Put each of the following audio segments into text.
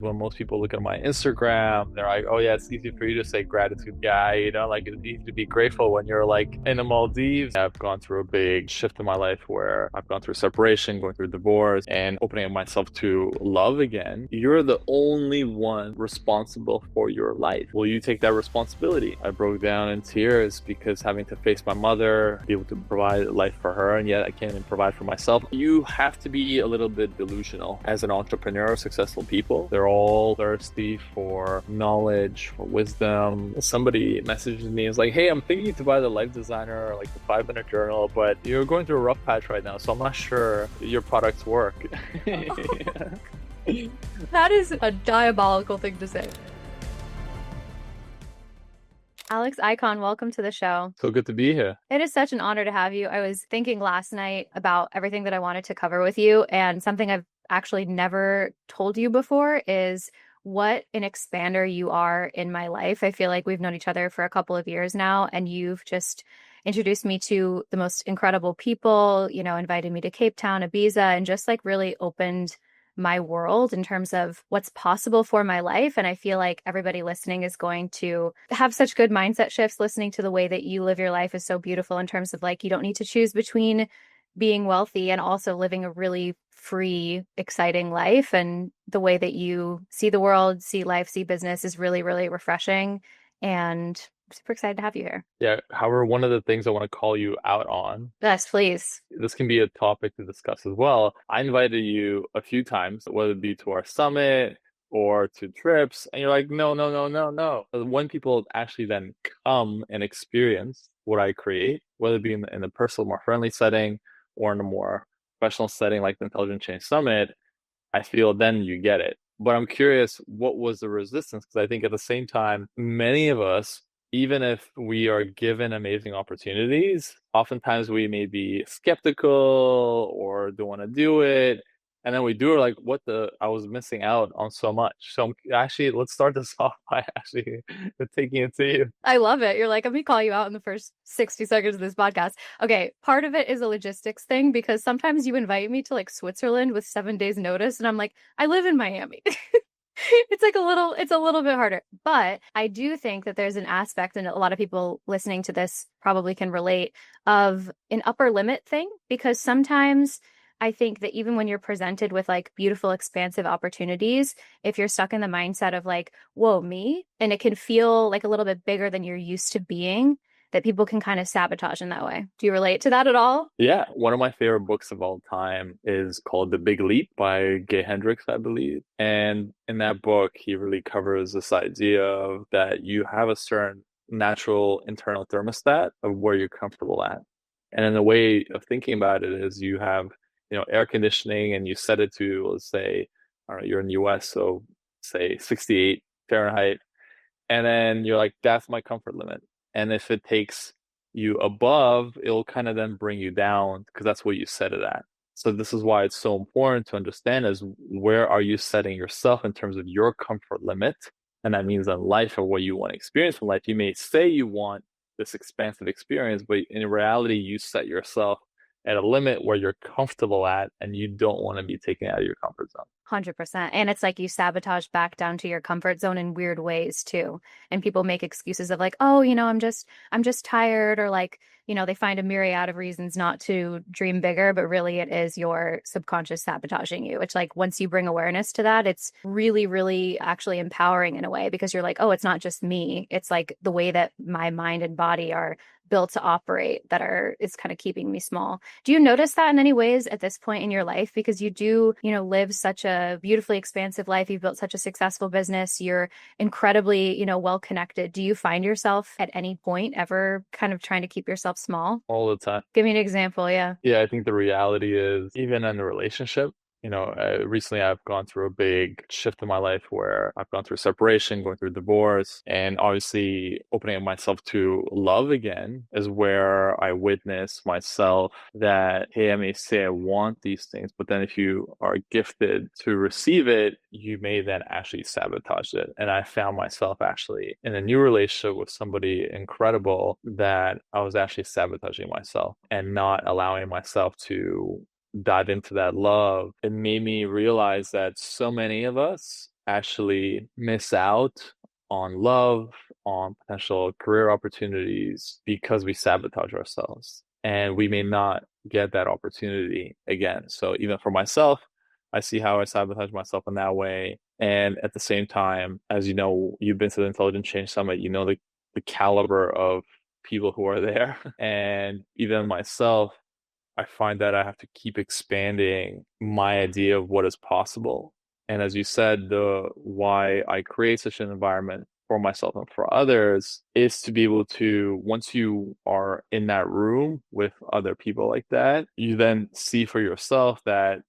When most people look at my Instagram, they're like, oh yeah, it's easy for you to say gratitude guy, like it's easy to be grateful when you're like in the Maldives. I've gone through a big shift in my life where I've gone through separation, going through divorce, and opening myself to love again. You're the only one responsible for your life. Will you take that responsibility? I broke down in tears because having to face my mother, be able to provide a life for her, and yet I can't even provide for myself. You have to be a little bit delusional as an entrepreneur. Successful people, they're all thirsty for knowledge, for wisdom. Somebody messages me, is like, hey, I'm thinking to buy the Life Designer or like the 5 Minute Journal, but you're going through a rough patch right now, so I'm not sure your products work. That is a diabolical thing to say. Alex Ikonn, welcome to the show. So good to be here. It is such an honor to have you. I was thinking last night about everything that I wanted to cover with you, and something I've actually never told you before is what an expander you are in my life. I feel like we've known each other for a couple of years now, and you've just introduced me to the most incredible people, invited me to Cape Town, Ibiza, and just like really opened my world in terms of what's possible for my life. And I feel like everybody listening is going to have such good mindset shifts. Listening to the way that you live your life is so beautiful in terms of like, you don't need to choose between being wealthy and also living a really free, exciting life. And the way that you see the world, see life, see business is really, really refreshing. And I'm super excited to have you here. Yeah, however, one of the things I want to call you out on, Yes, please. this can be a topic to discuss as well. I invited you a few times, whether it be to our summit or to trips, and you're like, no, no, no, no, no. But when people actually then come and experience what I create, whether it be in a personal, more friendly setting or in a more professional setting like the Intelligent Change Summit, I feel then you get it. But I'm curious, what was the resistance? Because I think at the same time, many of us, even if we are given amazing opportunities, oftentimes we may be skeptical or don't want to do it. And then we do it like, what the, I was missing out on so much. So actually, let's start this off by actually taking it to you. I love it. You're like, let me call you out in the first 60 seconds of this podcast. Okay, part of it is a logistics thing because sometimes you invite me to like Switzerland with 7 days notice, and I'm like, I live in Miami. It's a little bit harder. But I do think that there's an aspect, and a lot of people listening to this probably can relate, of an upper limit thing, because sometimes I think that even when you're presented with like beautiful, expansive opportunities, if you're stuck in the mindset of like, whoa, me, and it can feel like a little bit bigger than you're used to being, that people can kind of sabotage in that way. Do you relate to that at all? Yeah, one of my favorite books of all time is called The Big Leap by Gay Hendricks, I believe. And in that book, he really covers this idea of that you have a certain natural internal thermostat of where you're comfortable at. And in the way of thinking about it is you have, air conditioning and you set it to, let's say, I don't know, you're in the US, so say 68 Fahrenheit. And then you're like, that's my comfort limit. And if it takes you above, it'll kind of then bring you down because that's what you set it at. So this is why it's so important to understand is where are you setting yourself in terms of your comfort limit? And that means in life or what you want to experience in life. You may say you want this expansive experience, but in reality, you set yourself at a limit where you're comfortable at and you don't want to be taken out of your comfort zone. 100%. And it's like you sabotage back down to your comfort zone in weird ways too. And people make excuses of like, oh, I'm just tired, or like, they find a myriad of reasons not to dream bigger, but really it is your subconscious sabotaging you. It's like once you bring awareness to that, it's really, really actually empowering in a way, because you're like, oh, it's not just me. It's like the way that my mind and body are built to operate is kind of keeping me small. Do you notice that in any ways at this point in your life? Because you do, live such a beautifully expansive life. You've built such a successful business. You're incredibly, well connected. Do you find yourself at any point ever kind of trying to keep yourself small? All the time. Give me an example. Yeah. Yeah, I think the reality is even in a relationship, recently I've gone through a big shift in my life where I've gone through separation, going through divorce, and obviously opening up myself to love again is where I witness myself that, hey, I may say I want these things, but then if you are gifted to receive it, you may then actually sabotage it. And I found myself actually in a new relationship with somebody incredible that I was actually sabotaging myself and not allowing myself to dive into that love. It made me realize that so many of us actually miss out on love, on potential career opportunities because we sabotage ourselves. And we may not get that opportunity again. So even for myself, I see how I sabotage myself in that way. And at the same time, as you know, you've been to the Intelligent Change Summit, you know the caliber of people who are there. And even myself, I find that I have to keep expanding my idea of what is possible. And as you said, the why I create such an environment for myself and for others is to be able to, once you are in that room with other people like that, you then see for yourself that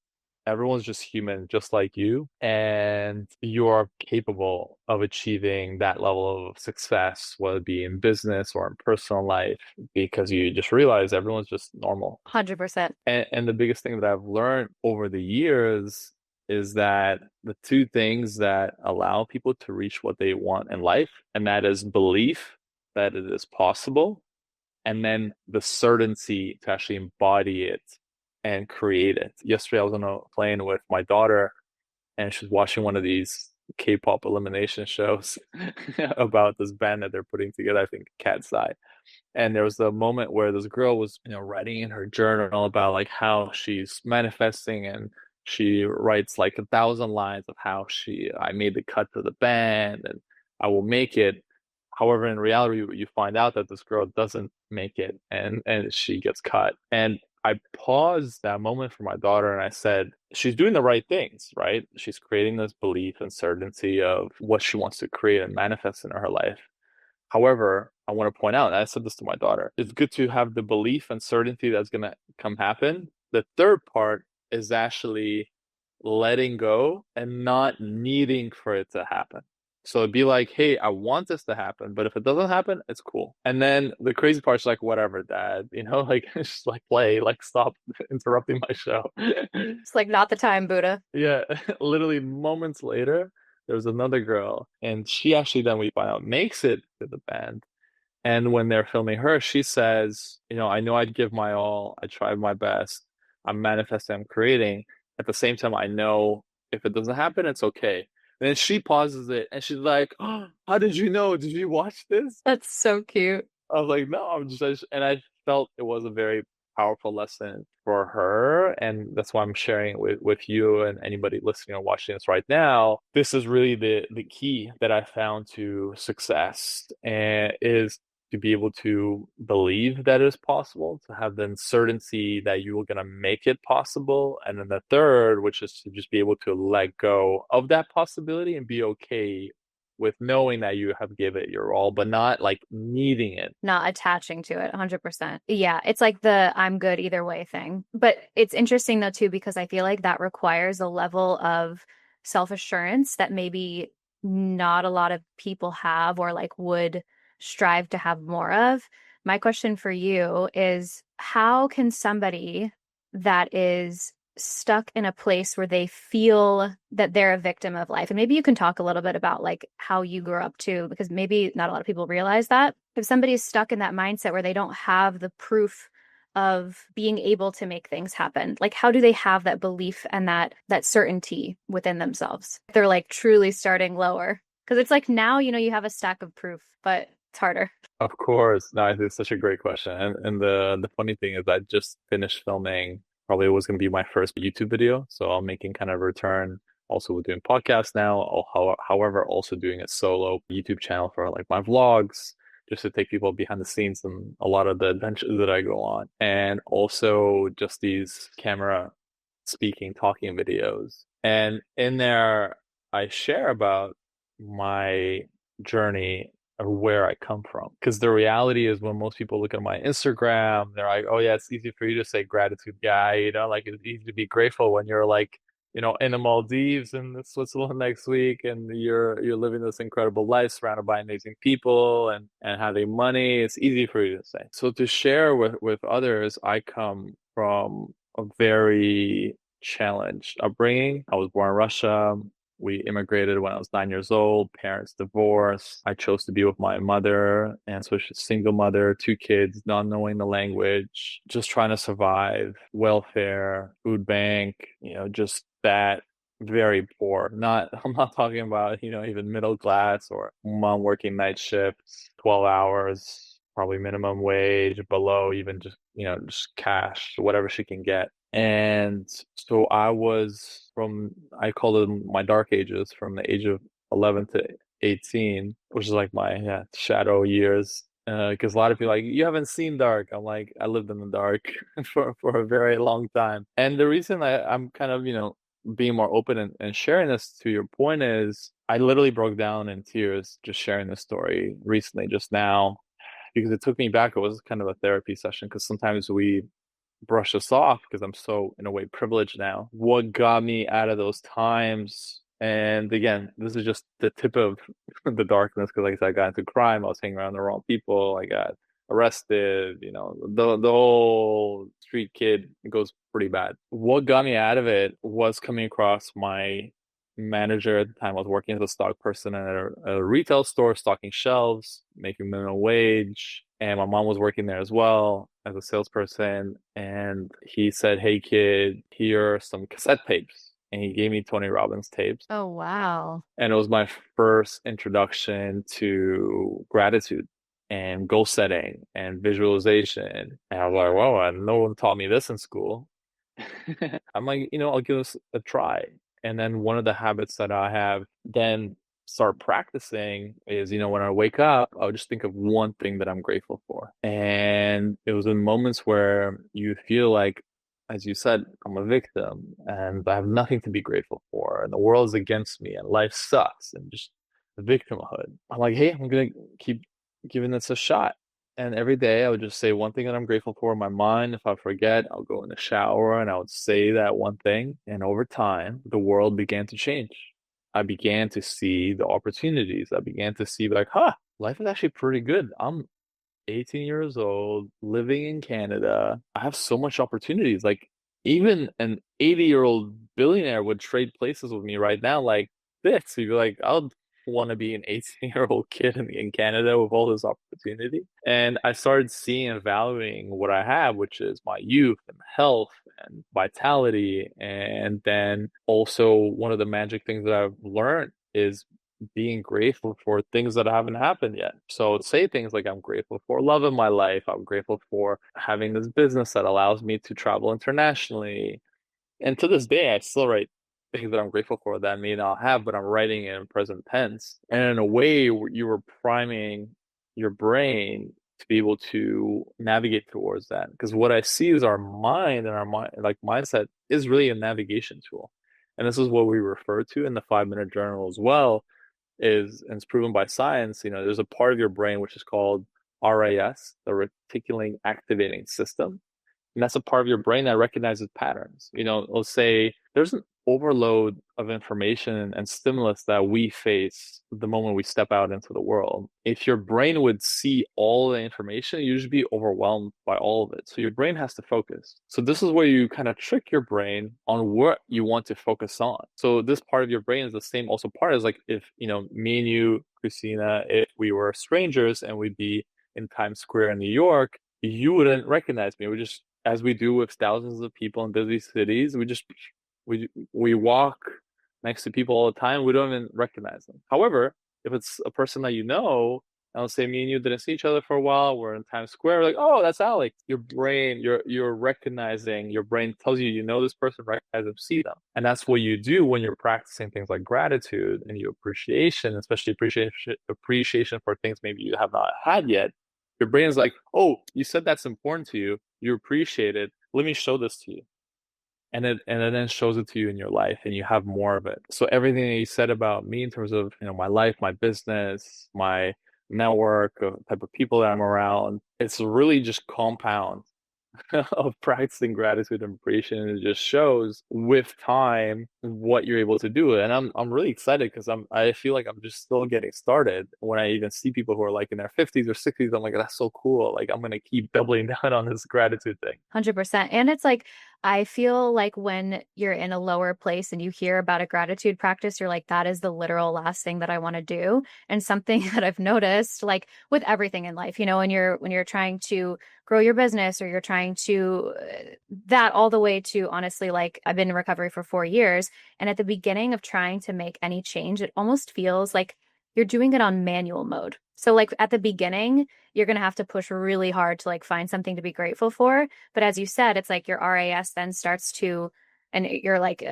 everyone's just human, just like you, and you are capable of achieving that level of success, whether it be in business or in personal life, because you just realize everyone's just normal. 100%. And the biggest thing that I've learned over the years is that the two things that allow people to reach what they want in life, and that is belief that it is possible, and then the certainty to actually embody it and create it. Yesterday, I was on a plane with my daughter, and she's watching one of these K-pop elimination shows about this band that they're putting together. I think Cat's Eye. And there was a moment where this girl was, writing in her journal about like how she's manifesting, and she writes like 1,000 lines of how I made the cut to the band and I will make it. However, in reality, you find out that this girl doesn't make it, and she gets cut. And I paused that moment for my daughter and I said, she's doing the right things, right? She's creating this belief and certainty of what she wants to create and manifest in her life. However, I want to point out, and I said this to my daughter, it's good to have the belief and certainty that's going to come happen. The third part is actually letting go and not needing for it to happen. So it'd be like, hey, I want this to happen, but if it doesn't happen, it's cool. And then the crazy part's like, whatever, dad, like just like play, like stop interrupting my show. It's like not the time, Buddha. Yeah, literally moments later, there was another girl, and she actually then we find out makes it to the band. And when they're filming her, she says, I know I'd give my all, I tried my best, I'm manifesting, I'm creating. At the same time, I know if it doesn't happen, it's okay. And then she pauses it and she's like, oh, how did you know? Did you watch this? That's so cute. I was like, no, and I felt it was a very powerful lesson for her. And that's why I'm sharing it with you and anybody listening or watching this right now. This is really the key that I found to success, and is to be able to believe that it is possible, to have the uncertainty that you are going to make it possible. And then the third, which is to just be able to let go of that possibility and be okay with knowing that you have given it your all, but not like needing it. Not attaching to it 100%. Yeah, it's like the I'm good either way thing. But it's interesting though too, because I feel like that requires a level of self-assurance that maybe not a lot of people have or like would strive to have more of. My question for you is how can somebody that is stuck in a place where they feel that they're a victim of life. And maybe you can talk a little bit about like how you grew up too, because maybe not a lot of people realize that. If somebody's stuck in that mindset where they don't have the proof of being able to make things happen, like how do they have that belief and that certainty within themselves? They're like truly starting lower. Because it's like now, you have a stack of proof, but it's harder. Of course. No, I think it's such a great question. And the funny thing is I just finished filming, probably was going to be my first YouTube video. So I'm making kind of a return. Also, we're doing podcasts now. However, also doing a solo YouTube channel for like my vlogs, just to take people behind the scenes and a lot of the adventures that I go on. And also just these camera speaking, talking videos. And in there, I share about my journey of where I come from. Because the reality is, when most people look at my Instagram, they're like, oh, yeah, it's easy for you to say gratitude guy, like it's easy to be grateful when you're like, in the Maldives and Switzerland next week, and you're living this incredible life surrounded by amazing people and having money. It's easy for you to say. So to share with others, I come from a very challenged upbringing. I was born in Russia. We immigrated when I was 9 years old. Parents divorced. I chose to be with my mother, and so she's a single mother, two kids, not knowing the language, just trying to survive, welfare, food bank, just that very poor. Not I'm not talking about, even middle class or mom working night shifts, 12 hours, probably minimum wage, below even just, just cash, whatever she can get. And so I call them my dark ages, from the age of 11 to 18, which is like my, yeah, shadow years. Because a lot of people are like, you haven't seen dark. I'm like, I lived in the dark for a very long time. And the reason I'm kind of, being more open and sharing this, to your point, is I literally broke down in tears just sharing this story recently, just now, because it took me back. It was kind of a therapy session, because sometimes we brush this off because I'm so, in a way, privileged now. What got me out of those times, and again, this is just the tip of the darkness, because like I said, I got into crime. I was hanging around the wrong people. I got arrested. The whole street kid goes pretty bad. What got me out of it was coming across my manager at the time. I was working as a stock person at a retail store, stocking shelves, making minimum wage. And my mom was working there as well as a salesperson. And he said, "Hey, kid, here are some cassette tapes." And he gave me Tony Robbins tapes. Oh, wow. And it was my first introduction to gratitude and goal setting and visualization. And I was like, whoa, no one taught me this in school. I'm like, I'll give this a try. And then one of the habits that I have then start practicing is, when I wake up, I'll just think of one thing that I'm grateful for. And it was in moments where you feel like, as you said, I'm a victim and I have nothing to be grateful for, and the world is against me and life sucks, and just the victimhood. I'm like, hey, I'm gonna keep giving this a shot. And every day I would just say one thing that I'm grateful for in my mind. If I forget, I'll go in the shower and I would say that one thing. And over time, the world began to change. I began to see the opportunities. I began to see like, life is actually pretty good. I'm 18 years old, living in Canada. I have so much opportunities. Like, even an 80-year-old billionaire would trade places with me right now, like this. You'd be like, I would want to be an 18-year-old kid in Canada with all this opportunity. And I started seeing and valuing what I have, which is my youth and health and vitality. And then also, one of the magic things that I've learned is being grateful for things that haven't happened yet. So say things like, I'm grateful for love in my life. I'm grateful for having this business that allows me to travel internationally. And to this day, I still write things that I'm grateful for that I may not have, but I'm writing it in present tense. And in a way, you were priming your brain to be able to navigate towards that. Because what I see is our mind, and our mind, like mindset, is really a navigation tool. And this is what we refer to in the 5 Minute Journal as well, and it's proven by science. There's a part of your brain which is called RAS, the reticular activating system. And that's a part of your brain that recognizes patterns. Let's say there's an overload of information and stimulus that we face the moment we step out into the world. If your brain would see all the information, you'd just be overwhelmed by all of it. So your brain has to focus. So this is where you kind of trick your brain on what you want to focus on. So this part of your brain is the same also part as, like, if, me and you, Christina, if we were strangers and we'd be in Times Square in New York, you wouldn't recognize me. We just, as we do with thousands of people in busy cities, we walk next to people all the time. We don't even recognize them. However, if it's a person that and let's say me and you didn't see each other for a while, we're in Times Square, we're like, oh, that's Alex. Your brain, you're recognizing. Your brain tells you this person, recognize them, see them, and that's what you do when you're practicing things like gratitude and your appreciation, especially appreciation for things maybe you have not had yet. Your brain is like, oh, you said that's important to you. You appreciate it. Let me show this to you. And it then shows it to you in your life, and you have more of it. So everything that you said about me in terms of, my life, my business, my network, type of people that I'm around, it's really just compound of practicing gratitude and appreciation. And it just shows with time what you're able to do. And I'm really excited because I feel like I'm just still getting started. When I even see people who are like in their 50s or 60s, I'm like, that's so cool. Like, I'm gonna keep doubling down on this gratitude thing. 100%. And it's like, I feel like when you're in a lower place and you hear about a gratitude practice, you're like, that is the literal last thing that I want to do. And something that I've noticed, like with everything in life, when you're trying to grow your business or you're trying to that all the way to honestly, like I've been in recovery for 4 years. And at the beginning of trying to make any change, it almost feels like you're doing it on manual mode. So like at the beginning, you're going to have to push really hard to like find something to be grateful for. But as you said, it's like your RAS then starts to, and your like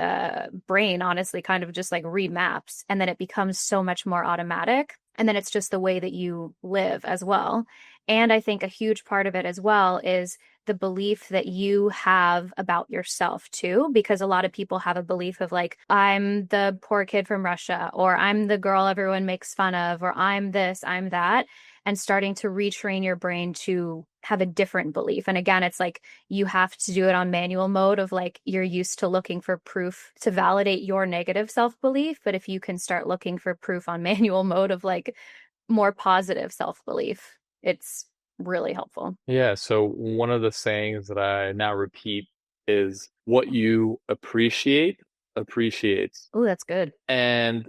brain honestly kind of just like remaps, and then it becomes so much more automatic. And then it's just the way that you live as well. And I think a huge part of it as well is the belief that you have about yourself too, because a lot of people have a belief of like, I'm the poor kid from Russia, or I'm the girl everyone makes fun of, or I'm this, I'm that, and starting to retrain your brain to have a different belief. And again, it's like you have to do it on manual mode of like you're used to looking for proof to validate your negative self belief. But if you can start looking for proof on manual mode of like more positive self belief, it's really helpful. Yeah, so one of the sayings that I now repeat is what you appreciate appreciates. Oh, that's good. And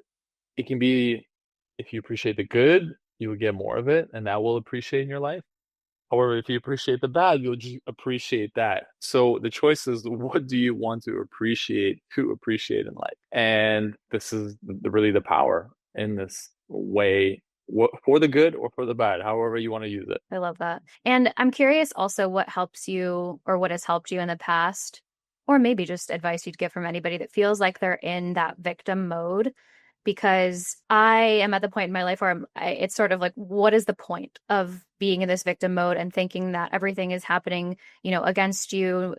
it can be if you appreciate the good, you will get more of it, and that will appreciate in your life. However, if you appreciate the bad, you'll just appreciate that. So the choice is what do you want to appreciate in life? And this is really the power in this way, for the good or for the bad, however you want to use it. I love that. And I'm curious also what helps you or what has helped you in the past, or maybe just advice you'd get from anybody that feels like they're in that victim mode. Because I am at the point in my life where it's sort of like, what is the point of being in this victim mode and thinking that everything is happening, against you,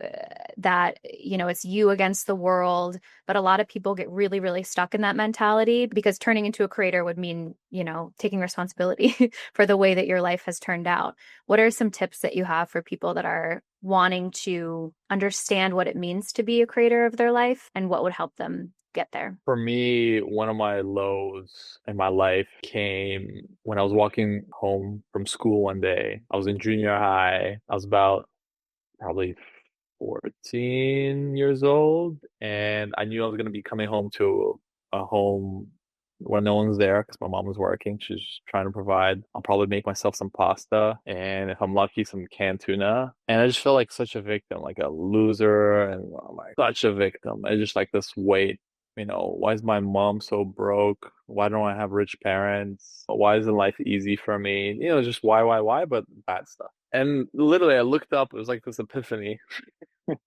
that, it's you against the world. But a lot of people get really, really stuck in that mentality because turning into a creator would mean, taking responsibility for the way that your life has turned out. What are some tips that you have for people that are wanting to understand what it means to be a creator of their life and what would help them get there? For me, one of my lows in my life came when I was walking home from school one day. I was in junior high. I was about probably 14 years old, and I knew I was going to be coming home to a home where no one's there because my mom was working. She's trying to provide. I'll probably make myself some pasta, and if I'm lucky, some canned tuna. And I just felt like such a victim, like a loser, and I'm like such a victim. I just like this weight. Why is my mom so broke? Why don't I have rich parents? Why isn't life easy for me? Just why, but bad stuff. And literally, I looked up, it was like this epiphany and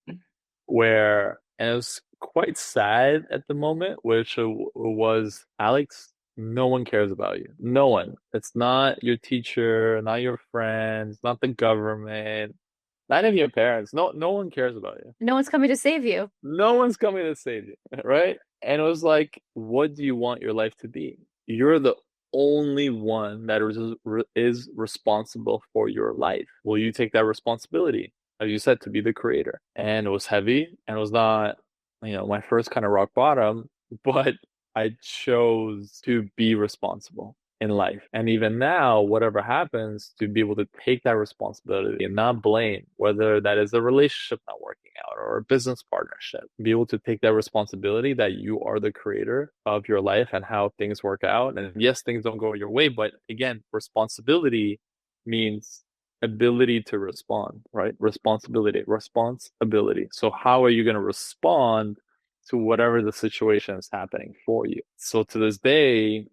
it was quite sad at the moment, which was Alex, no one cares about you. No one. It's not your teacher, not your friends, not the government, not even your parents. No one cares about you. No one's coming to save you. No one's coming to save you, right? And it was like, what do you want your life to be? You're the only one that is responsible for your life. Will you take that responsibility? As you said, to be the creator. And it was heavy and it was not, my first kind of rock bottom, but I chose to be responsible in life. And even now, whatever happens, to be able to take that responsibility and not blame, whether that is a relationship not working out or a business partnership, be able to take that responsibility that you are the creator of your life and how things work out. And yes, things don't go your way, but again, responsibility means ability to respond, right? Responsibility. So how are you going to respond to whatever the situation is happening for you? So to this day,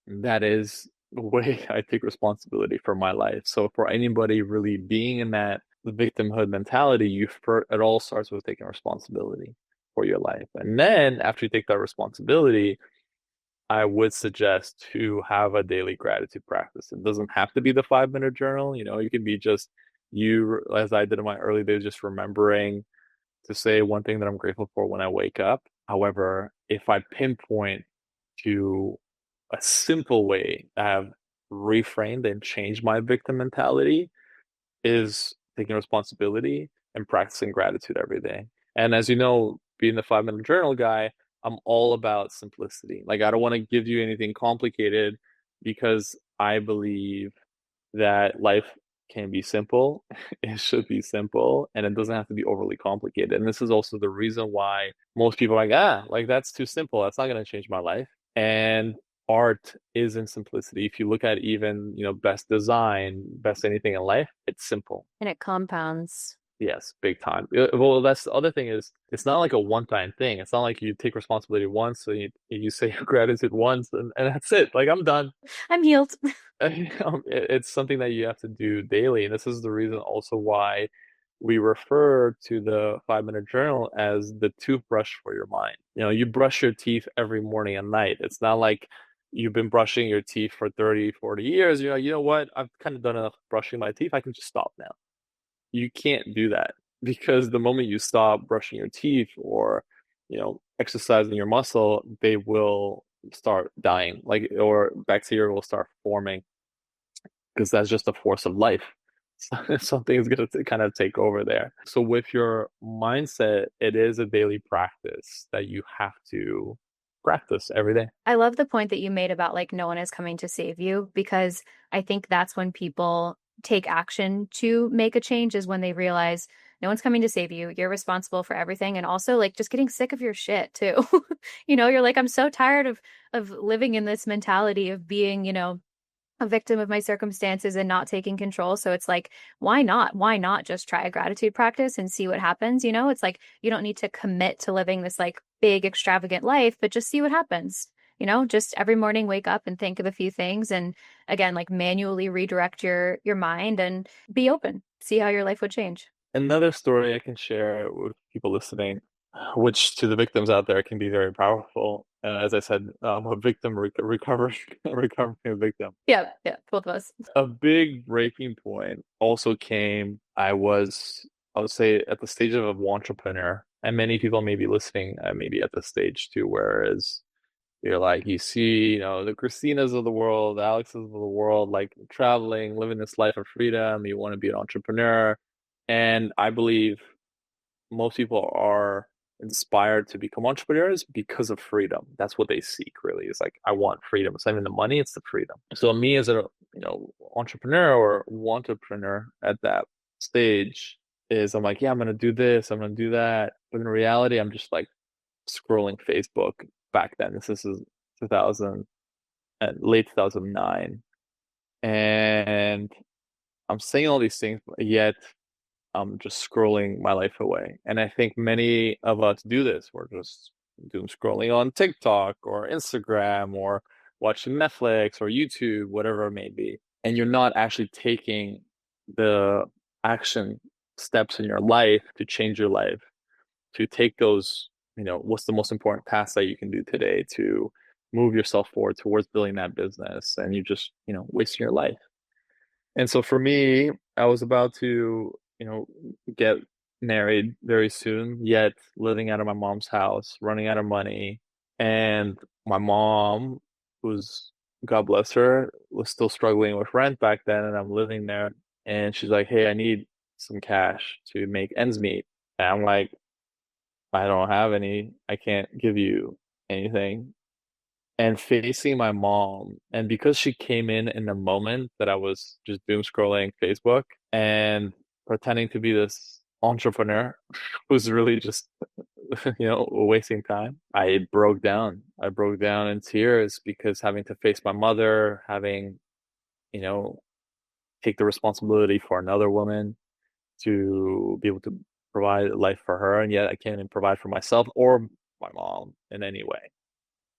that is the way I take responsibility for my life. So for anybody really being in that victimhood mentality, it all starts with taking responsibility for your life. And then after you take that responsibility, I would suggest to have a daily gratitude practice. It doesn't have to be the 5 minute journal. You can be just you, as I did in my early days, just remembering to say one thing that I'm grateful for when I wake up. However, if I pinpoint to a simple way that have reframed and changed my victim mentality is taking responsibility and practicing gratitude every day. And as you know, being the 5 minute journal guy, I'm all about simplicity. Like, I don't want to give you anything complicated because I believe that life can be simple. It should be simple, and it doesn't have to be overly complicated. And this is also the reason why most people are like, like that's too simple. That's not going to change my life. And art is in simplicity. If you look at even, best design, best anything in life, it's simple. And it compounds. Yes, big time. Well, that's the other thing is it's not like a one-time thing. It's not like you take responsibility once, so you say your gratitude once, and that's it. Like I'm done. I'm healed. It's something that you have to do daily, and this is the reason also why we refer to the 5-minute journal as the toothbrush for your mind. You brush your teeth every morning and night. It's not like you've been brushing your teeth for 30, 40 years. You know what? I've kind of done enough brushing my teeth. I can just stop now. You can't do that because the moment you stop brushing your teeth or, exercising your muscle, they will start dying, like, or bacteria will start forming because that's just the force of life. Something is going to kind of take over there. So with your mindset, it is a daily practice that you have to practice every day. I love the point that you made about like no one is coming to save you because I think that's when people take action to make a change is when they realize no one's coming to save you. You're responsible for everything and also like just getting sick of your shit too. You're like I'm so tired of living in this mentality of being, a victim of my circumstances and not taking control. So it's like, why not? Why not just try a gratitude practice and see what happens? It's like you don't need to commit to living this like big, extravagant life, but just see what happens. Just every morning wake up and think of a few things and again, like manually redirect your mind and be open. See how your life would change. Another story I can share with people listening, which to the victims out there can be very powerful. As I said, I'm a victim recovering recovering victim. Yeah, yeah, both of us. A big breaking point also came. I would say, at the stage of an entrepreneur, and many people may be listening, maybe at the stage too, whereas you're like, you see, the Christinas of the world, the Alexes of the world, like traveling, living this life of freedom. You want to be an entrepreneur. And I believe most people are inspired to become entrepreneurs because of freedom. That's what they seek, really. It's like, I want freedom. It's not even the money, it's the freedom. So me as a, entrepreneur or entrepreneur at that stage is I'm like, yeah, I'm gonna do this, I'm gonna do that. But in reality, I'm just like scrolling Facebook back then. This is 2000 and late 2009. And I'm saying all these things, but yet I'm just scrolling my life away. And I think many of us do this. We're just doom scrolling on TikTok or Instagram or watching Netflix or YouTube, whatever it may be. And you're not actually taking the action steps in your life to change your life, to take those, what's the most important task that you can do today to move yourself forward towards building that business. And you just, wasting your life. And so for me, I was about to, get married very soon, yet living out of my mom's house, running out of money. And my mom, who's, God bless her, was still struggling with rent back then. And I'm living there. And she's like, hey, I need some cash to make ends meet. And I'm like, I don't have any. I can't give you anything. And facing my mom, and because she came in the moment that I was just doom scrolling Facebook and pretending to be this entrepreneur who's really just, wasting time, I broke down. I broke down in tears because having to face my mother, having, you know, take the responsibility for another woman to be able to provide life for her, and yet I can't even provide for myself or my mom in any way.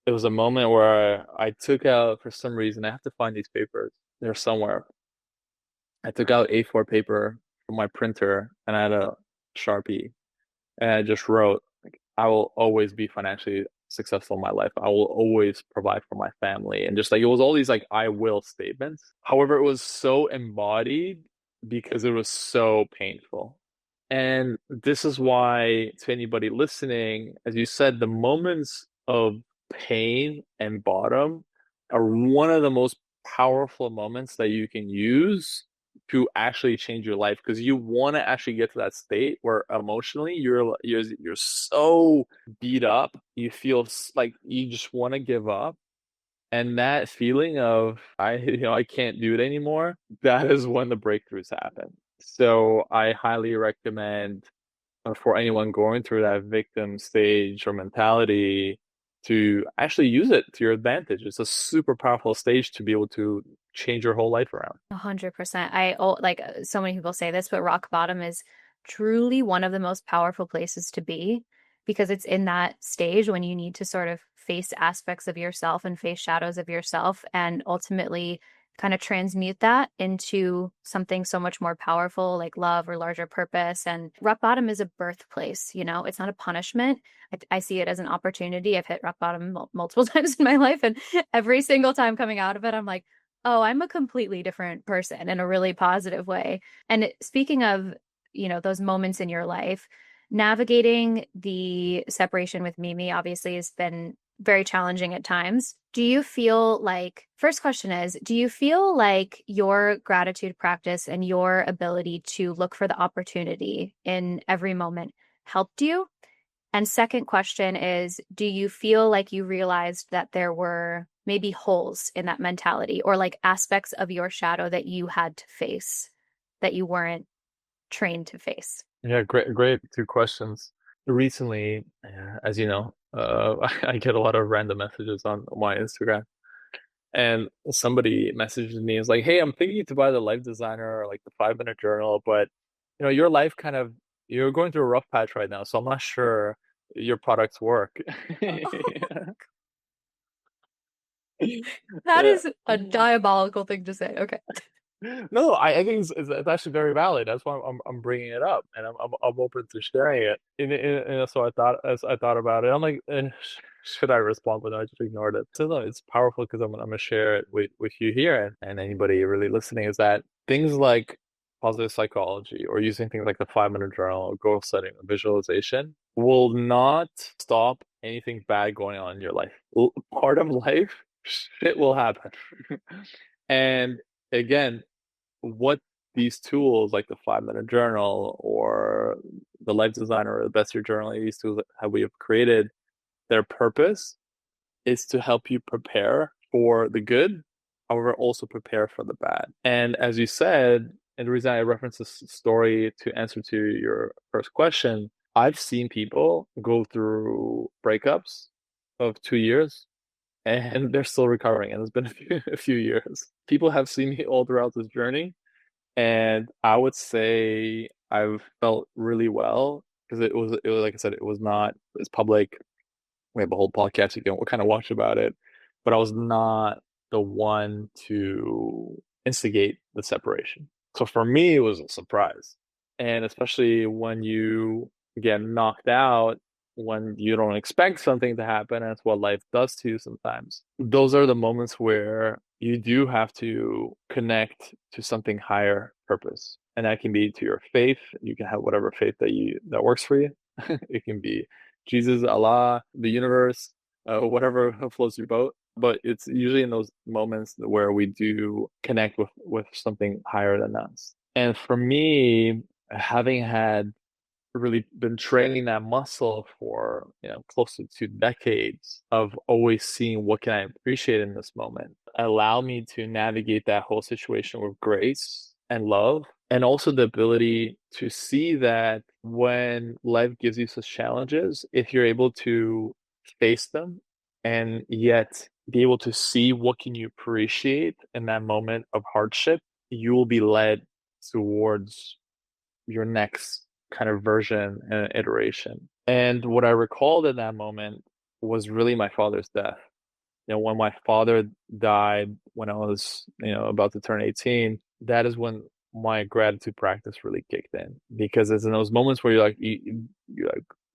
It was a moment where I took out, for some reason, I have to find these papers. They're somewhere. I took out A4 paper from my printer and I had a Sharpie and I just wrote, like, I will always be financially successful in my life. I will always provide for my family. And just like it was all these like I will statements. However, it was so embodied because it was so painful. And this is why, to anybody listening, as you said, the moments of pain and bottom are one of the most powerful moments that you can use to actually change your life because you want to actually get to that state where emotionally you're so beat up, you feel like you just want to give up. And that feeling of I can't do it anymore, that is when the breakthroughs happen. So I highly recommend for anyone going through that victim stage or mentality to actually use it to your advantage. It's a super powerful stage to be able to change your whole life around. 100%. Like so many people say this, but rock bottom is truly one of the most powerful places to be because it's in that stage when you need to sort of face aspects of yourself and face shadows of yourself and ultimately kind of transmute that into something so much more powerful like love or larger purpose. And rock bottom is a birthplace, it's not a punishment. I see it as an opportunity. I've hit rock bottom multiple times in my life, and every single time coming out of it, I'm like, oh, I'm a completely different person in a really positive way. And speaking of, those moments in your life, navigating the separation with Mimi obviously has been very challenging at times. Do you feel like, first question is, do you feel like your gratitude practice and your ability to look for the opportunity in every moment helped you? And second question is, do you feel like you realized that there were maybe holes in that mentality or like aspects of your shadow that you had to face that you weren't trained to face? Yeah, great two questions. Recently, as you know, I get a lot of random messages on my Instagram, and somebody messaged me is like, "Hey, I'm thinking to buy the Life Designer or like the 5 Minute Journal, but your life kind of you're going through a rough patch right now, so I'm not sure your products work." That Yeah. is a diabolical thing to say. Okay. No, I think it's actually very valid. That's why I'm bringing it up, and I'm open to sharing it. And so as I thought about it, I'm like, should I respond? But I just ignored it. So no, it's powerful because I'm gonna share it with you here and anybody really listening. Is that things like positive psychology or using things like the 5 Minute Journal, or goal setting, or visualization will not stop anything bad going on in your life. Part of life, shit will happen, and again what these tools like the 5 Minute Journal or the Life Designer or the Best Year Journal, these tools that we have created, their purpose is to help you prepare for the good, however, also prepare for the bad. And as you said, and the reason I reference this story to answer to your first question, I've seen people go through breakups of 2 years and they're still recovering. And it's been a few years. People have seen me all throughout this journey and I would say I've felt really well because it was like I said, it's public. We have a whole podcast you can kind of watch about it, but I was not the one to instigate the separation. So for me, it was a surprise. And especially when you get knocked out, when you don't expect something to happen, and it's what life does to you sometimes. Those are the moments where you do have to connect to something higher purpose. And that can be to your faith. You can have whatever faith that works for you. It can be Jesus, Allah, the universe, whatever floats your boat. But it's usually in those moments where we do connect with something higher than us. And for me, having had really been training that muscle for close to 2 decades of always seeing what can I appreciate in this moment allow me to navigate that whole situation with grace and love and also the ability to see that when life gives you such challenges if you're able to face them and yet be able to see what can you appreciate in that moment of hardship you will be led towards your next kind of version and iteration. And what I recalled in that moment was really my father's death. When my father died when I was, about to turn 18, that is when my gratitude practice really kicked in. Because it's in those moments where you're like,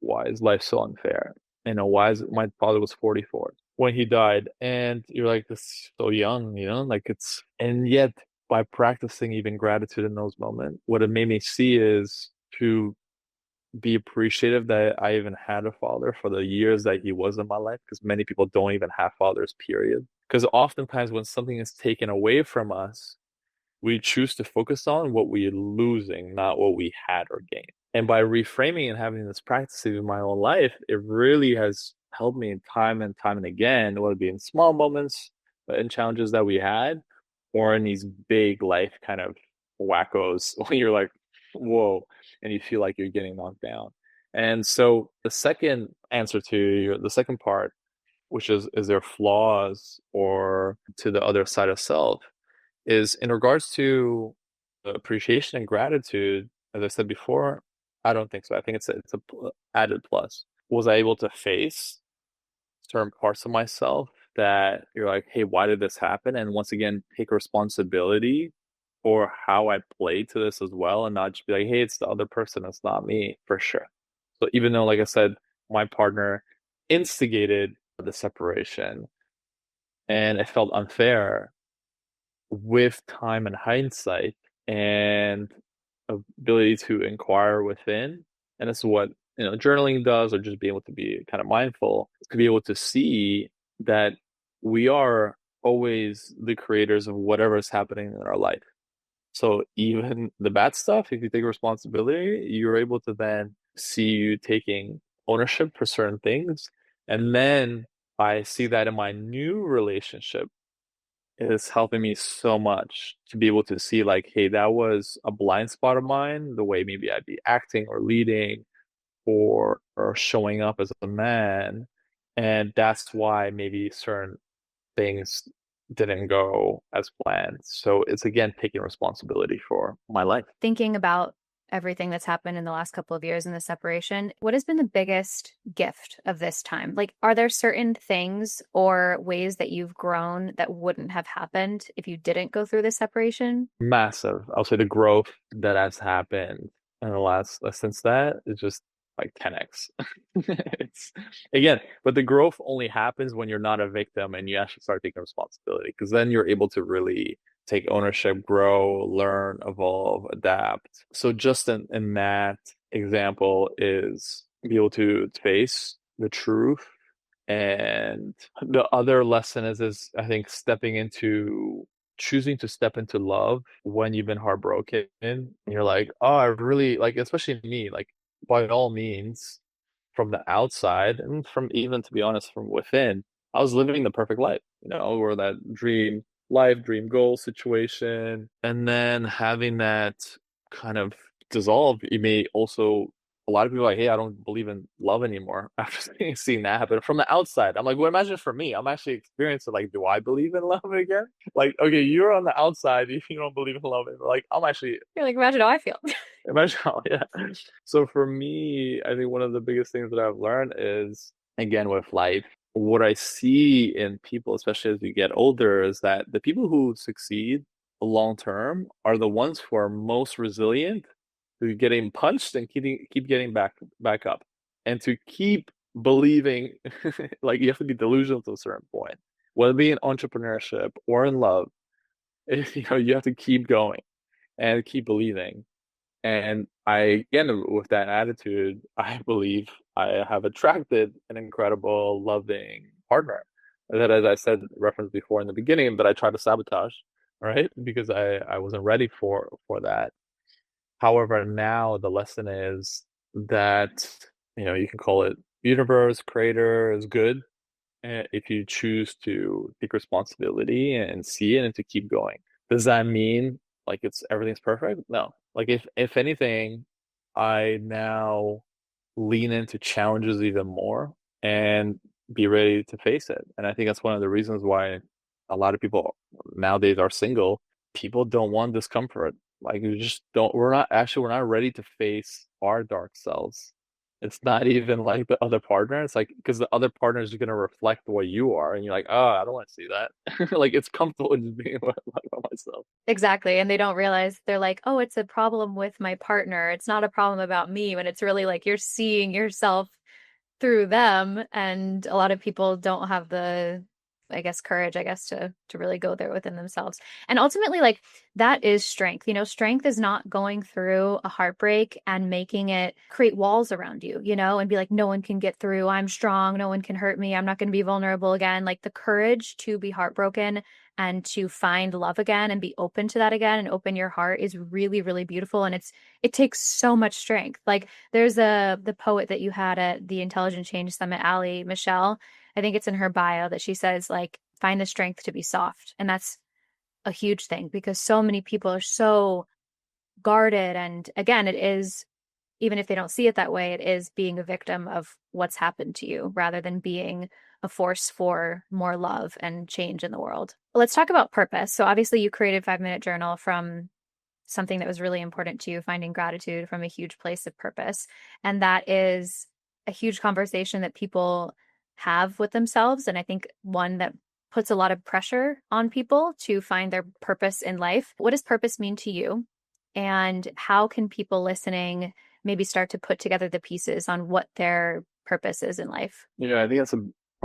why is life so unfair? Why is my father was 44 when he died, and you're like, this is so young, like and yet by practicing even gratitude in those moments, what it made me see is to be appreciative that I even had a father for the years that he was in my life, because many people don't even have fathers, period. Because oftentimes when something is taken away from us, we choose to focus on what we're losing, not what we had or gained. And by reframing and having this practice in my own life, it really has helped me time and time and again, whether it be in small moments and challenges that we had, or in these big life kind of wackos when you're like, whoa, and you feel like you're getting knocked down. And so the second answer to the second part, which is there flaws or to the other side of self, is in regards to appreciation and gratitude. As I said before, I don't think so. I think it's a added plus. Was I able to face certain parts of myself that you're like, hey, why did this happen? And once again, take responsibility for how I played to this as well, and not just be like, hey, it's the other person, it's not me, for sure. So even though, like I said, my partner instigated the separation and it felt unfair, with time and hindsight and ability to inquire within, and this is what journaling does, or just being able to be kind of mindful, to be able to see that we are always the creators of whatever is happening in our life. So even the bad stuff, if you take responsibility, you're able to then see you taking ownership for certain things. And then I see that in my new relationship is helping me so much to be able to see like, hey, that was a blind spot of mine, the way maybe I'd be acting or leading or showing up as a man. And that's why maybe certain things didn't go as planned. So it's again taking responsibility for my life. Thinking about everything that's happened in the last couple of years in the separation, what has been the biggest gift of this time? Like, are there certain things or ways that you've grown that wouldn't have happened if you didn't go through the separation? Massive. I'll say the growth that has happened in the last since that is just like 10x. It's again, but the growth only happens when you're not a victim and you actually start taking responsibility, because then you're able to really take ownership, grow, learn, evolve, adapt. So just in that example is be able to face the truth. And the other lesson is I think stepping into choosing to step into love when you've been heartbroken and you're like, oh, I really like, especially me, like by all means, from the outside and from even to be honest, from within, I was living the perfect life, or that dream life, dream goal situation. And then having that kind of dissolve, you may also a lot of people are like, hey, I don't believe in love anymore after seeing that happen from the outside. I'm like, well, imagine for me, I'm actually experiencing like, do I believe in love again? Like, okay, you're on the outside if you don't believe in love. Like, I'm actually You're like, imagine how I feel. imagine how, yeah. So for me, I think one of the biggest things that I've learned is again with life, what I see in people, especially as we get older, is that the people who succeed long term are the ones who are most resilient, who getting punched and keep getting back up, and to keep believing. Like you have to be delusional to a certain point, whether it be in entrepreneurship or in love. You have to keep going and keep believing. And I, again, with that attitude, I believe I have attracted an incredible, loving partner that, as I said, referenced before in the beginning, that I tried to sabotage, right? Because I wasn't ready for that. However, now the lesson is that, you can call it universe, creator is good, if you choose to take responsibility and see it and to keep going. Does that mean like it's everything's perfect? No. Like if anything, I now lean into challenges even more and be ready to face it. And I think that's one of the reasons why a lot of people nowadays are single. People don't want discomfort. Like we just don't, we're not ready to face our dark selves. It's not even like the other partner. It's like because the other partner is going to reflect what you are, and you're like, oh, I don't want to see that. Like it's comfortable just being by myself. Exactly. And they don't realize they're like, oh, it's a problem with my partner. It's not a problem about me. When it's really like you're seeing yourself through them. And a lot of people don't have the, I guess, courage, I guess, to really go there within themselves. And ultimately, like that is strength. Strength is not going through a heartbreak and making it create walls around you, and be like, no one can get through. I'm strong. No one can hurt me. I'm not going to be vulnerable again. Like the courage to be heartbroken and to find love again and be open to that again and open your heart is really, really beautiful. And it takes so much strength. Like there's the poet that you had at the Intelligent Change Summit, Ali Michelle. I think it's in her bio that she says like find the strength to be soft. And that's a huge thing because so many people are so guarded. And again, it is, even if they don't see it that way, it is being a victim of what's happened to you rather than being a force for more love and change in the world. Let's talk about purpose. So obviously you created 5 Minute Journal from something that was really important to you, finding gratitude from a huge place of purpose. And that is a huge conversation that people have with themselves. And I think one that puts a lot of pressure on people to find their purpose in life. What does purpose mean to you? And how can people listening maybe start to put together the pieces on what their purpose is in life? Yeah, I think that's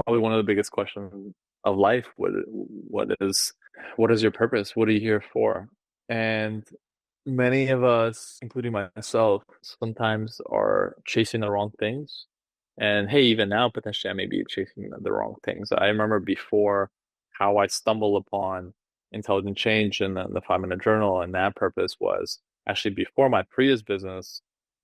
probably one of the biggest questions of life. What is your purpose? What are you here for? And many of us, including myself, sometimes are chasing the wrong things. And hey, even now, potentially I may be chasing the wrong things. I remember before how I stumbled upon intelligent change and the 5 Minute Journal, and that purpose was actually before my previous business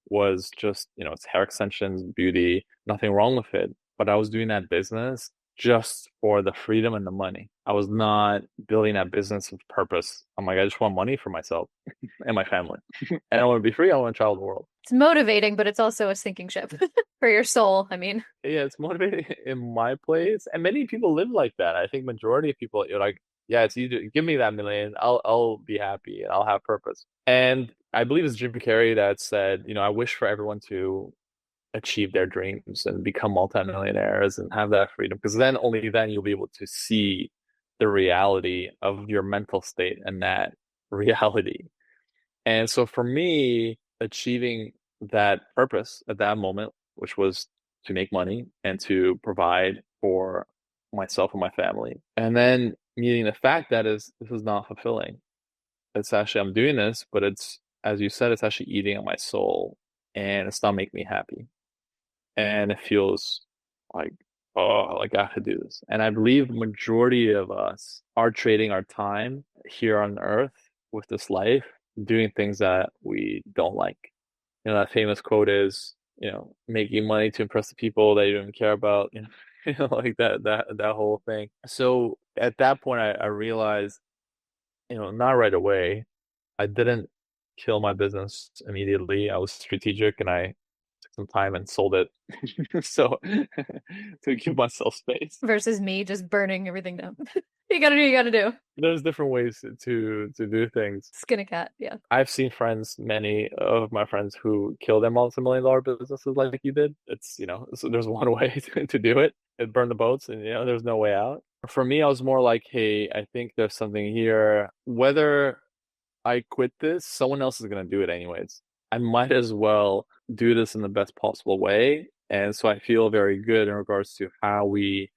was just, it's hair extensions, beauty, nothing wrong with it. But I was doing that business just for the freedom and the money. I was not building that business with purpose. I'm like, I just want money for myself and my family. And I want to be free. I want to travel the world. It's motivating, but it's also a sinking ship for your soul. I mean, Yeah, it's motivating in my place. And many people live like that. I think majority of people, you're like, yeah, it's easy. Give me that million. I'll be happy and I'll have purpose. And I believe it's Jim Carrey that said, I wish for everyone to achieve their dreams and become multimillionaires and have that freedom. Because then only then you'll be able to see the reality of your mental state and that reality. And so for me, achieving that purpose at that moment, which was to make money and to provide for myself and my family, and then meeting the fact that this is not fulfilling. It's actually I'm doing this, but it's as you said, it's actually eating at my soul and it's not making me happy. And it feels like, oh, like I have to do this. And I believe the majority of us are trading our time here on earth with this life, doing things that we don't like. That famous quote is, making money to impress the people that you don't care about, like that whole thing. So at that point, I realized, not right away. I didn't kill my business immediately. I was strategic and I took some time and sold it. So to give myself space. versus me just burning everything down. You gotta do, you gotta do. There's different ways to do things. Skin a cat, yeah. I've seen friends, many of my friends who kill their multi-million-dollar businesses like you did. It's, so there's one way to do it and burn the boats and, there's no way out. For me, I was more like, hey, I think there's something here. Whether I quit this, someone else is going to do it anyways. I might as well do this in the best possible way. And so I feel very good in regards to how we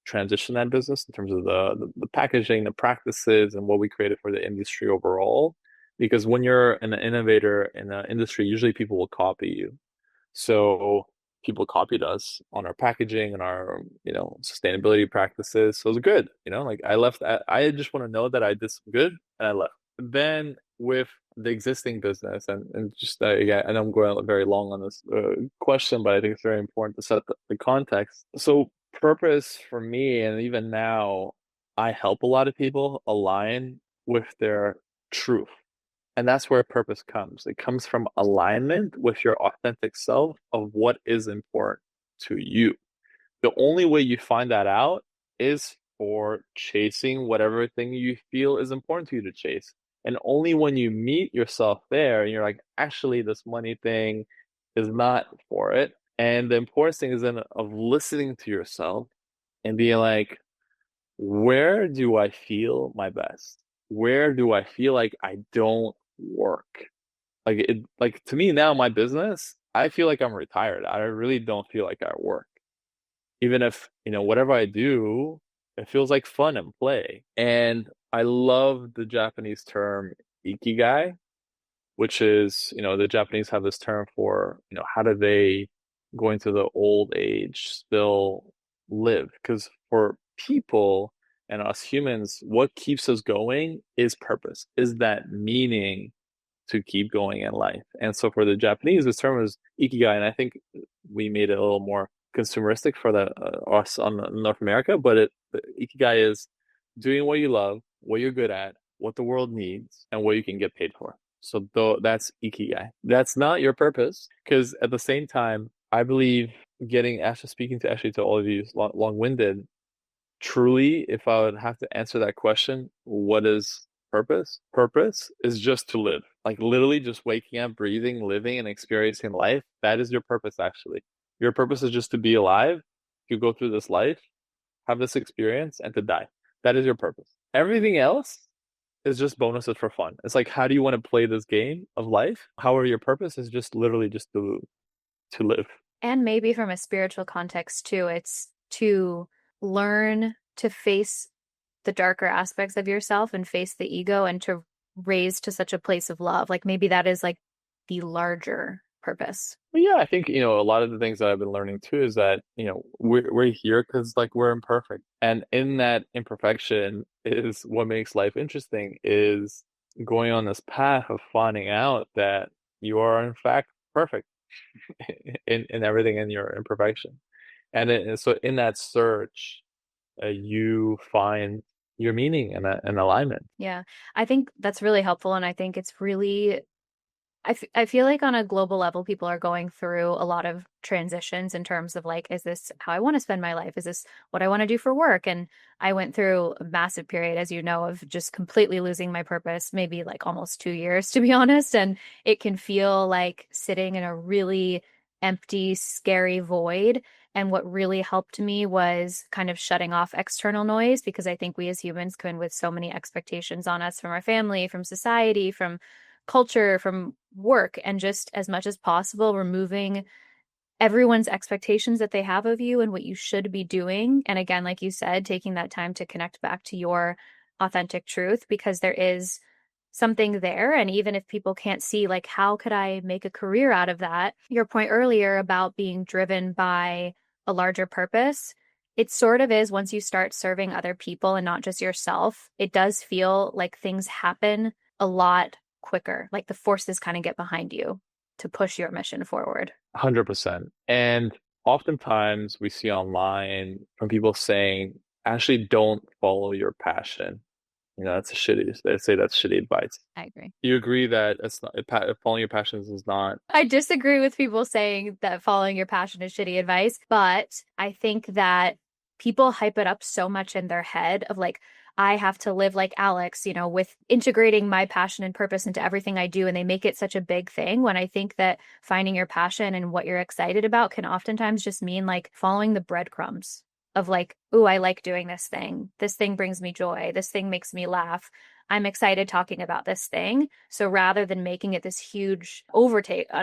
transition that business in terms of the packaging, the practices, and what we created for the industry overall. Because when you're an innovator in an industry, usually people will copy you. So people copied us on our packaging and our, sustainability practices. So it was good, like I left, I just want to know that I did some good and I left. Then with the existing business and just again, and I'm going very long on this question, but I think it's very important to set the context. So purpose for me, and even now, I help a lot of people align with their truth. And that's where purpose comes. It comes from alignment with your authentic self of what is important to you. The only way you find that out is for chasing whatever thing you feel is important to you to chase. And only when you meet yourself there and you're like, actually, this money thing is not for it. And the important thing is then of listening to yourself and being like, where do I feel my best? Where do I feel like I don't work? Like to me now, my business, I feel like I'm retired. I really don't feel like I work. Even if, whatever I do, it feels like fun and play. And I love the Japanese term ikigai, which is, the Japanese have this term for, how do they go into the old age still live? Because for people and us humans, what keeps us going is purpose, is that meaning to keep going in life. And so for the Japanese, this term is ikigai, and I think we made it a little more consumeristic for the us on North America, but the ikigai is doing what you love, what you're good at, what the world needs, and what you can get paid for. So though that's ikigai. That's not your purpose, because at the same time, I believe getting after speaking to actually to all of you long-winded, truly, if I would have to answer that question, what is purpose? Purpose is just to live. Like literally just waking up, breathing, living, and experiencing life. That is your purpose, actually. Your purpose is just to be alive, to go through this life, have this experience, and to die. That is your purpose. Everything else is just bonuses for fun. It's like, how do you want to play this game of life? However, your purpose is just literally just to live. And maybe from a spiritual context too, it's to learn to face the darker aspects of yourself and face the ego and to raise to such a place of love. Like maybe that is like the larger purpose. But yeah, I think, a lot of the things that I've been learning too is that, we're here because like we're imperfect. And in that imperfection is what makes life interesting, is going on this path of finding out that you are in fact perfect in everything in your imperfection. And so in that search, you find your meaning and alignment. Yeah. I think that's really helpful. And I think it's really I feel like on a global level, people are going through a lot of transitions in terms of like, is this how I want to spend my life? Is this what I want to do for work? And I went through a massive period, as you know, of just completely losing my purpose, maybe like almost 2 years, to be honest. And it can feel like sitting in a really empty, scary void. And what really helped me was kind of shutting off external noise because I think we as humans come in with so many expectations on us from our family, from society, from culture, from work, and just as much as possible, removing everyone's expectations that they have of you and what you should be doing. And again, like you said, taking that time to connect back to your authentic truth because there is something there. And even if people can't see, like, how could I make a career out of that? Your point earlier about being driven by a larger purpose. It sort of is once you start serving other people and not just yourself, it does feel like things happen a lot quicker. Like the forces kind of get behind you to push your mission forward. 100%. And oftentimes we see online from people saying, actually don't follow your passion. That's a shitty, they say that's shitty advice. I agree. You agree that it's not, following your passions is not. I disagree with people saying that following your passion is shitty advice, but I think that people hype it up so much in their head of like, I have to live like Alex, with integrating my passion and purpose into everything I do. And they make it such a big thing when I think that finding your passion and what you're excited about can oftentimes just mean like following the breadcrumbs of like, oh, I like doing this thing. This thing brings me joy. This thing makes me laugh. I'm excited talking about this thing. So rather than making it this huge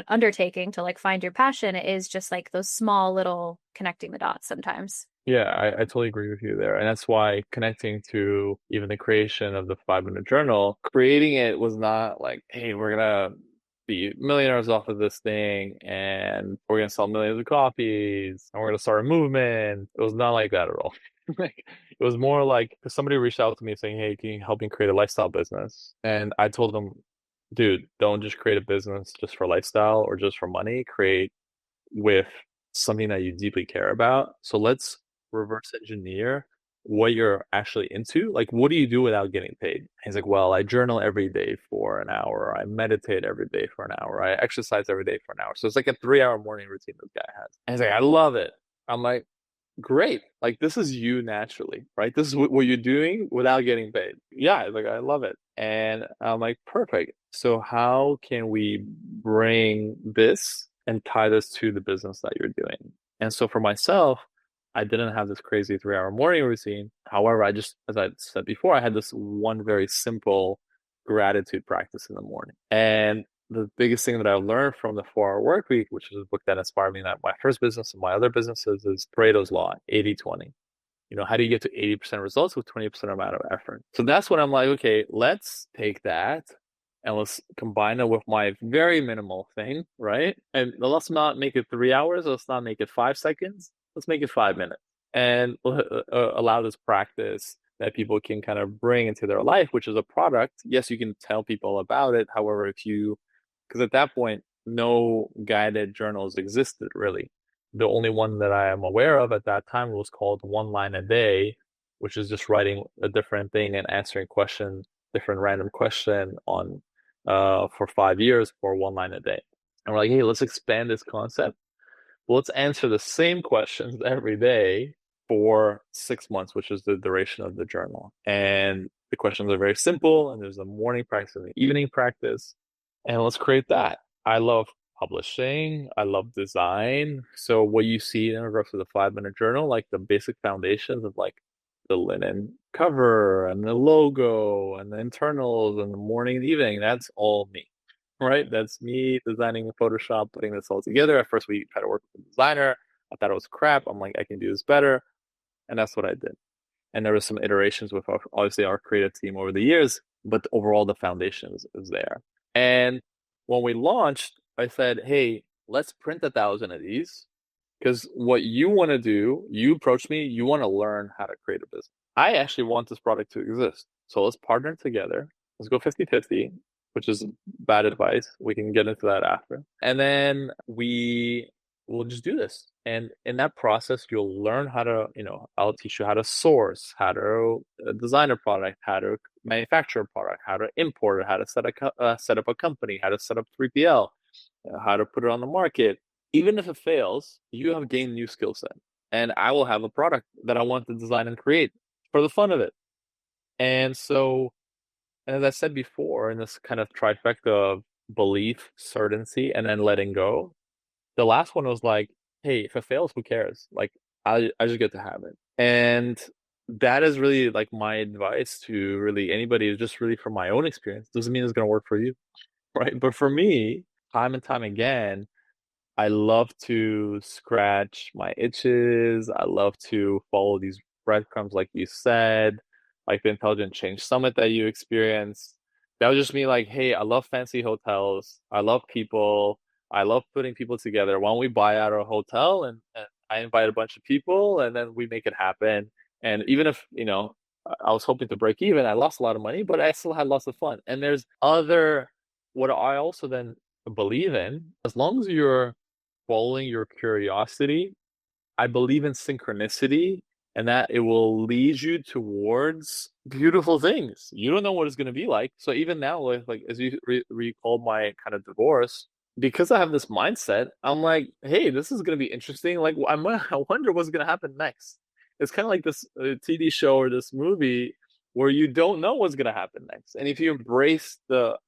undertaking to like find your passion, it is just like those small little connecting the dots sometimes. Yeah, I totally agree with you there. And that's why connecting to even the creation of the 5-minute journal, creating it was not like, hey, we're gonna be millionaires off of this thing and we're gonna sell millions of copies and we're gonna start a movement. It was not like that at all. Like, it was more like somebody reached out to me saying, hey, can you help me create a lifestyle business? And I told them, dude, don't just create a business just for lifestyle or just for money. Create with something that you deeply care about. So let's reverse engineer what you're actually into. Like, what do you do without getting paid? He's like, well, I journal every day for an hour. I meditate every day for an hour. I exercise every day for an hour. So it's like a 3-hour morning routine this guy has. And he's like, I love it. I'm like, great. Like, this is you naturally, right? This is what you're doing without getting paid. Yeah, like, I love it. And I'm like, perfect. So how can we bring this and tie this to the business that you're doing? And so for myself, I didn't have this crazy 3-hour morning routine. However, I just, as I said before, I had this one very simple gratitude practice in the morning. And the biggest thing that I learned from the 4-hour work week, which is a book that inspired me in my first business and my other businesses, is Pareto's Law, 80-20. How do you get to 80% results with 20% amount of effort? So that's when I'm like, okay, let's take that and let's combine it with my very minimal thing, right? And let's not make it 3 hours. Let's not make it 5 seconds. Let's make it 5 minutes and allow this practice that people can kind of bring into their life, which is a product. Yes, you can tell people about it. However, because at that point, no guided journals existed really. The only one that I am aware of at that time was called One Line a Day, which is just writing a different thing and answering questions, different random question on for 5 years for one line a day. And we're like, hey, let's expand this concept. Well, let's answer the same questions every day for 6 months, which is the duration of the journal. And the questions are very simple, and there's a morning practice and an evening practice. And let's create that. I love publishing. I love design. So what you see in regards to the 5 minute journal, like the basic foundations of like the linen cover and the logo and the internals and the morning and evening, that's all me. Right? That's me designing in Photoshop, putting this all together. At first, we tried to work with a designer. I thought it was crap. I'm like, I can do this better. And that's what I did. And there was some iterations with obviously our creative team over the years, but overall the foundation is there. And when we launched, I said, hey, let's print 1,000 of these because what you want to do, you approach me, you want to learn how to create a business. I actually want this product to exist. So let's partner together. Let's go 50-50, which is bad advice. We can get into that after. And then we will just do this. And in that process, you'll learn how to, I'll teach you how to source, how to design a product, how to manufacture a product, how to import it, how to set up a company, how to set up 3PL, how to put it on the market. Even if it fails, you have gained new skill set. And I will have a product that I want to design and create for the fun of it. And so, as I said before, in this kind of trifecta of belief, certainty, and then letting go, the last one was like, hey, if it fails, who cares? Like, I just get to have it. And that is really like my advice to really anybody, just really from my own experience. Doesn't mean it's going to work for you, right? But for me, time and time again, I love to scratch my itches. I love to follow these breadcrumbs, like you said, like the Intelligent Change Summit that you experienced. That was just me like, hey, I love fancy hotels. I love people. I love putting people together. Why don't we buy out a hotel and I invite a bunch of people and then we make it happen. And even if, I was hoping to break even, I lost a lot of money, but I still had lots of fun. And there's what I also then believe in, as long as you're following your curiosity. I believe in synchronicity and that it will lead you towards beautiful things. You don't know what it's going to be like. So even now, like as you recall my kind of divorce, because I have this mindset, I'm like, hey, this is going to be interesting. Like I wonder what's going to happen next. It's kind of like this TV show or this movie where you don't know what's going to happen next. And if you embrace the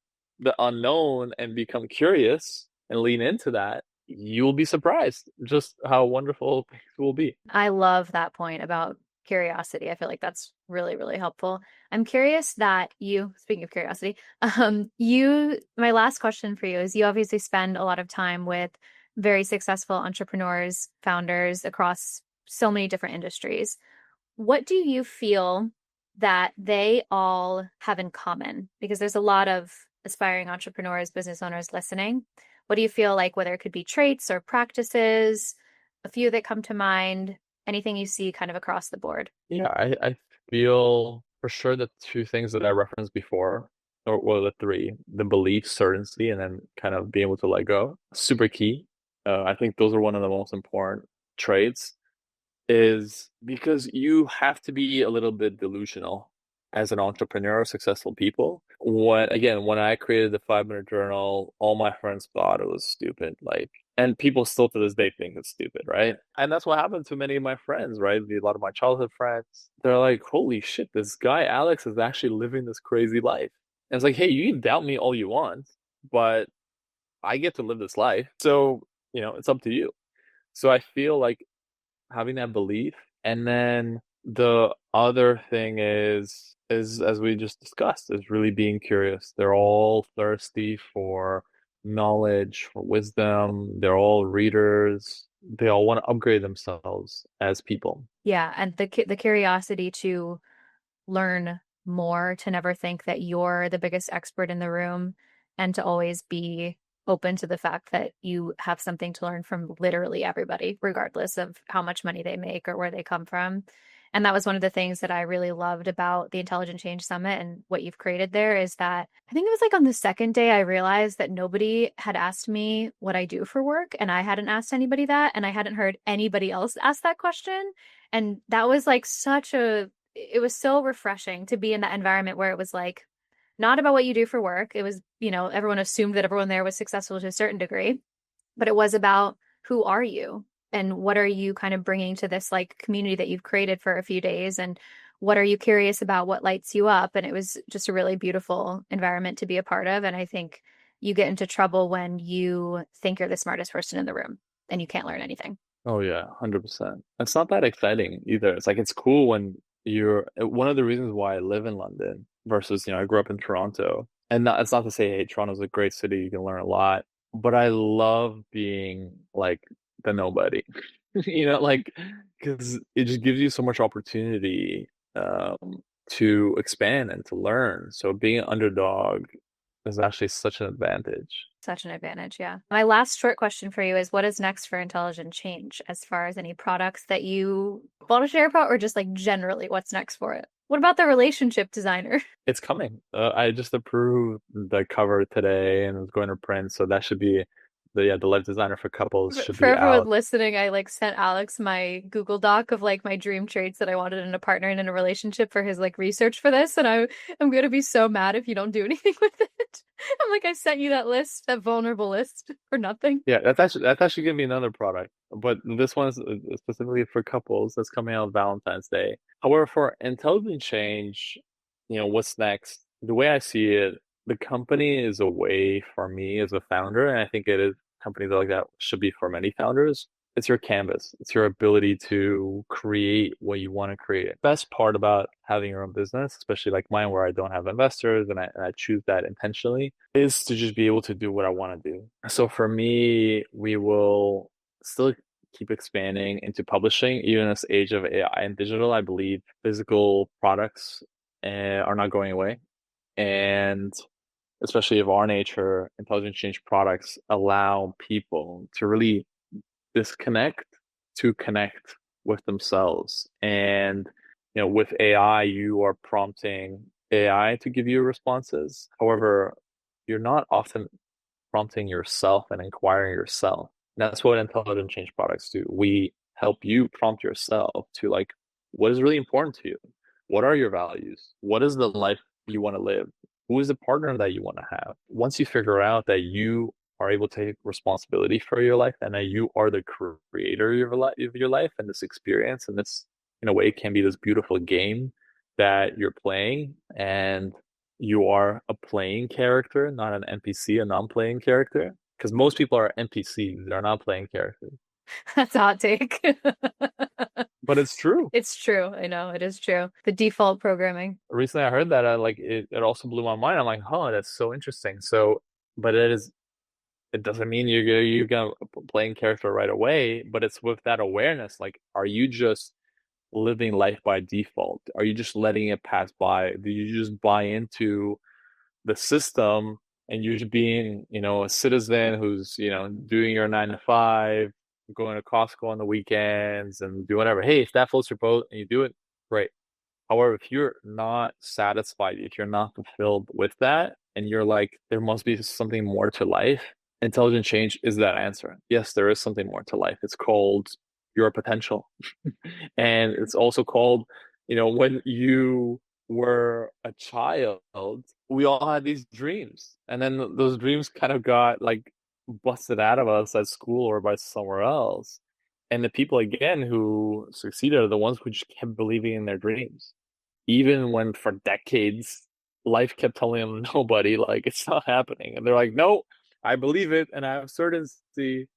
unknown and become curious and lean into that, you'll be surprised just how wonderful things will be. I love that point about curiosity. I feel like that's really, really helpful. I'm curious that speaking of curiosity, my last question for you is you obviously spend a lot of time with very successful entrepreneurs, founders across so many different industries. What do you feel that they all have in common? Because there's a lot of aspiring entrepreneurs, business owners listening. What do you feel like, whether it could be traits or practices, a few that come to mind, anything you see kind of across the board? Yeah, I feel for sure the two things that I referenced before, or well, the three, the belief, certainty, and then kind of being able to let go, super key. I think those are one of the most important traits is because you have to be a little bit delusional as an entrepreneur, successful people. When I created the 5 minute journal, all my friends thought it was stupid. Like, and people still to this day think it's stupid, right? And that's what happened to many of my friends, right? A lot of my childhood friends, they're like, holy shit, this guy Alex is actually living this crazy life. And it's like, hey, you can doubt me all you want, but I get to live this life. So, it's up to you. So I feel like having that belief, and then the other thing is as we just discussed, is really being curious. They're all thirsty for knowledge, for wisdom. They're all readers. They all want to upgrade themselves as people. Yeah, and the curiosity to learn more, to never think that you're the biggest expert in the room, and to always be open to the fact that you have something to learn from literally everybody, regardless of how much money they make or where they come from. And that was one of the things that I really loved about the Intelligent Change Summit and what you've created there is that I think it was like on the second day I realized that nobody had asked me what I do for work, and I hadn't asked anybody that, and I hadn't heard anybody else ask that question. And that was like it was so refreshing to be in that environment where it was like not about what you do for work. It was, everyone assumed that everyone there was successful to a certain degree, but it was about who are you and what are you kind of bringing to this like community that you've created for a few days, and what are you curious about, what lights you up. And it was just a really beautiful environment to be a part of. And I think you get into trouble when you think you're the smartest person in the room and you can't learn anything. Oh yeah, 100%. It's not that exciting either. It's like it's cool when you're one of the reasons why I live in London versus, I grew up in Toronto. And it's not to say, hey, Toronto's a great city, you can learn a lot, but I love being like the nobody. Like because it just gives you so much opportunity to expand and to learn. So being an underdog is actually such an advantage. Such an advantage, yeah. My last short question for you is what is next for Intelligent Change as far as any products that you want to share about, or just like generally what's next for it? What about the relationship designer? It's coming. I just approved the cover today and it's going to print, so that should be the life designer for couples should For be everyone out. listening, I like sent Alex my Google Doc of like my dream traits that I wanted in a partner and in a relationship for his like research for this. And I'm gonna be so mad if you don't do anything with it. I'm like, I sent you that list, that vulnerable list for nothing. Yeah, that's actually gonna be another product, but this one's specifically for couples that's coming out Valentine's Day. However, for intelligent change, what's next? The way I see it, the company is a way for me as a founder, and I think it is companies like that should be for many founders. It's your canvas. It's your ability to create what you want to create. Best part about having your own business, especially like mine, where I don't have investors and I choose that intentionally, is to just be able to do what I want to do. So for me, we will still keep expanding into publishing, even in this age of AI and digital. I believe physical products are not going away. And especially of our nature, intelligent change products allow people to really disconnect to connect with themselves. And, with AI, you are prompting AI to give you responses. However, you're not often prompting yourself and inquiring yourself. And that's what intelligent change products do. We help you prompt yourself to like, what is really important to you? What are your values? What is the life you want to live? Who is the partner that you want to have? Once you figure out that you are able to take responsibility for your life and that you are the creator of your life and this experience, and this in a way can be this beautiful game that you're playing, and you are a playing character, not an NPC, a non-playing character. Because most people are NPCs, they're not playing characters. That's a hot take. But it's true. It's true. I know it is true. The default programming. Recently, I heard that it also blew my mind. I'm like, oh, that's so interesting. So, but it doesn't mean you're gonna playing character right away. But it's with that awareness. Like, are you just living life by default? Are you just letting it pass by? Do you just buy into the system and you're just being, a citizen who's, doing your 9 to 5, going to Costco on the weekends and do whatever. Hey, if that floats your boat and you do it, great. However, if you're not satisfied, if you're not fulfilled with that, and you're like, there must be something more to life, intelligent change is that answer. Yes, there is something more to life. It's called your potential. And it's also called, when you were a child, we all had these dreams. And then those dreams kind of got like busted out of us at school or by somewhere else. And the people again who succeeded are the ones who just kept believing in their dreams. Even when for decades life kept telling them nobody, like it's not happening. And they're like, no, I believe it and I have certainty.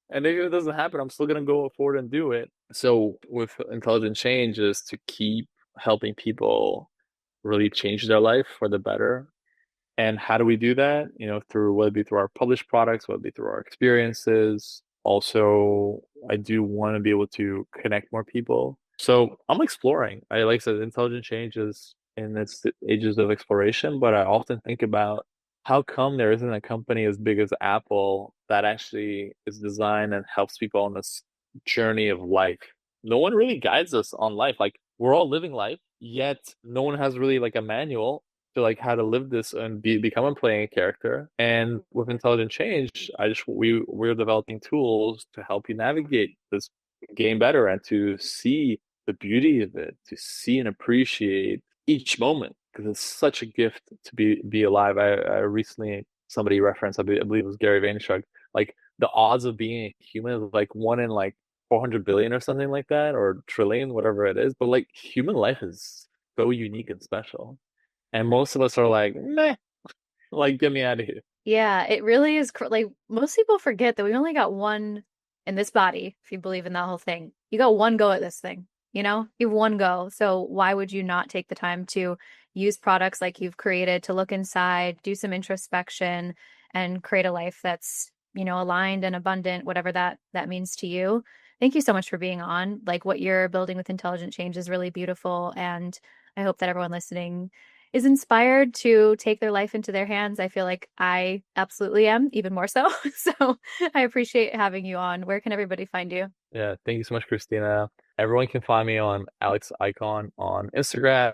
And if it doesn't happen, I'm still gonna go forward and do it. So with intelligent change is to keep helping people really change their life for the better. And how do we do that? Through whether it be through our published products, whether it be through our experiences. Also, I do want to be able to connect more people. So I'm exploring. I like I said, intelligent change is in its ages of exploration, but I often think about how come there isn't a company as big as Apple that actually is designed and helps people on this journey of life. No one really guides us on life. Like we're all living life, yet no one has really like a manual to like how to live this and become a playing character. And with intelligent change, we're developing tools to help you navigate this game better and to see the beauty of it, to see and appreciate each moment because it's such a gift to be alive. I recently somebody referenced, I believe it was Gary Vaynerchuk, like the odds of being a human is like one in like 400 billion or something like that, or trillion, whatever it is. But like human life is so unique and special. And most of us are like, meh, like get me out of here. Yeah, it really is like most people forget that we only got one in this body, if you believe in that whole thing. You got one go at this thing, you know? You have one go. So why would you not take the time to use products like you've created to look inside, do some introspection, and create a life that's, aligned and abundant, whatever that means to you. Thank you so much for being on. Like what you're building with Intelligent Change is really beautiful, and I hope that everyone listening is inspired to take their life into their hands. I feel like I absolutely am, even more so. So I appreciate having you on. Where can everybody find you? Yeah, thank you so much, Christina. Everyone can find me on Alex Icon on Instagram,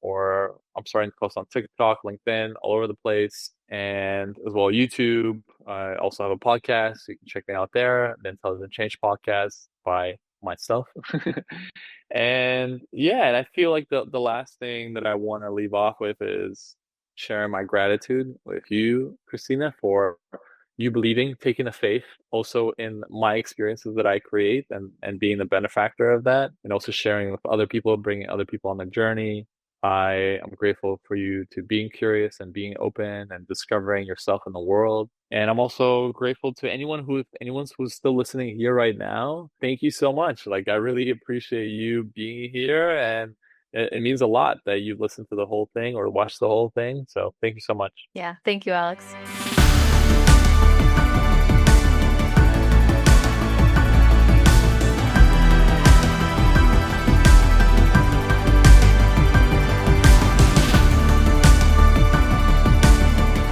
or I'm starting to post on TikTok, LinkedIn, all over the place, and as well YouTube. I also have a podcast. You can check me out there, the Intelligent Change Podcast by myself. And yeah, and I feel like the last thing that I want to leave off with is sharing my gratitude with you, Christina, for you believing, taking a faith also in my experiences that I create and being the benefactor of that, and also sharing with other people, bringing other people on the journey. I am grateful for you to being curious and being open and discovering yourself in the world. And I'm also grateful to anyone who's still listening here right now. Thank you so much. Like I really appreciate you being here, and it means a lot that you've listened to the whole thing or watched the whole thing. So thank you so much. Yeah, thank you, Alex.